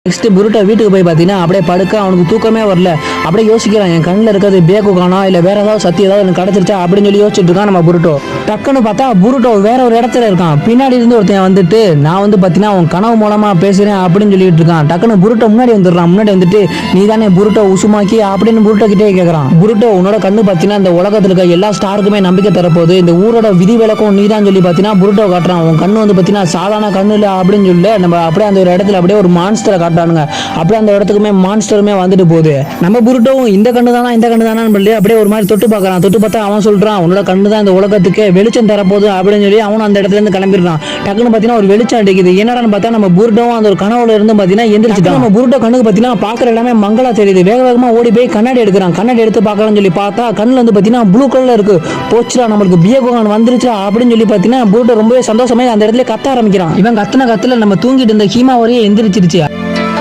Next Boruto வீட்டுக்கு போய் பார்த்தீங்கன்னா அப்படியே படுக்க அவனுக்கு தூக்கமே வரல. அப்படியே யோசிக்கிறான், என் கண்ணில் இருக்கிறது பேக்குகானா இல்லை வேற ஏதாவது சத்தி ஏதாவது எனக்கு கிடச்சிருச்சா அப்படின்னு சொல்லி யோசிச்சுட்டு இருக்கான் நம்ம புருட்டோ. டக்குன்னு பார்த்தா புருட்டோ வேற ஒரு இடத்துல இருக்கான். பின்னாடி இருந்து ஒருத்தன் வந்துட்டு நான் வந்து பார்த்தீங்கன்னா உன் கனவு மூலமா பேசுறேன் அப்படின்னு சொல்லிட்டு இருக்கான். டக்குன்னு புருட்டோ முன்னாடி வந்துடுறான். முன்னாடி வந்துட்டு நீ தானே புருட்டோ உசுமாக்கி அப்படின்னு புருட்டோ கிட்டே கேட்கறான். புருட்டோ உன்னோட கண்ணு பார்த்தீங்கன்னா இந்த உலகத்தில் இருக்க எல்லா ஸ்டாருக்குமே நம்பிக்கை தரப்போகுது, இந்த ஊரோட விதி விலக்கும் நீ தான் சொல்லி பார்த்தீங்கன்னா புருட்டோ காட்டுறான். உன் கண்ணு வந்து பார்த்தீங்கன்னா சாதாரண கண்ணு இல்லை அப்படின்னு சொல்லி நம்ம அப்படியே அந்த ஒரு இடத்துல அப்படியே ஒரு மான்ஸ்டரை காட்டுறானுங்க. அப்படியே அந்த இடத்துக்குமே மான்ஸ்டருமே வந்துட்டு போகுது. நம்ம புருட்டோவும் இந்த கண்ணு தானா சொல்லி அப்படியே ஒரு மாதிரி தொட்டு பார்க்கறான். தொட்டு பார்த்தா அவன் சொல்றான் உன்னோட கண்ணு தான் இந்த உலகத்துக்கு வெளிச்சம் தரப்போகுது அப்படின்னு சொல்லி அவனும் அந்த இடத்துல இருந்து கிளம்பிடுறான். டக்குன்னு பார்த்தீங்கன்னா ஒரு வெளிச்சம் அடிக்குது. என்னடான்னு பார்த்தா நம்ம புருட்டோவும் அந்த ஒரு கனவுல இருந்து பார்த்தீங்கன்னா எந்திரிச்சுட்டான். நம்ம புருட்டோ கண்ணுக்கு பார்த்தீங்கன்னா பார்க்குற எல்லாமே மங்களா தெரியுது. வேக வேகமா ஓடி போய் கண்ணாடி எடுக்கிறான். கண்ணாடி எடுத்து பார்க்கலாம்னு சொல்லி பார்த்தா கண்ணுல வந்து பார்த்தீங்கன்னா ப்ளூ கலர்ல இருக்கு. போச்சுடா நம்மளுக்கு பியகோகான் வந்துருச்சா அப்படின்னு சொல்லி பார்த்தீங்கன்னா புருட்டோ ரொம்பவே சந்தோஷமா அந்த இடத்துல கத்த ஆரம்பிக்கிறான். இவன் கத்துன கத்துல நம்ம தூங்கிட்டு இருந்த ஹீமா வரையே எந்திரிச்சிருச்சு.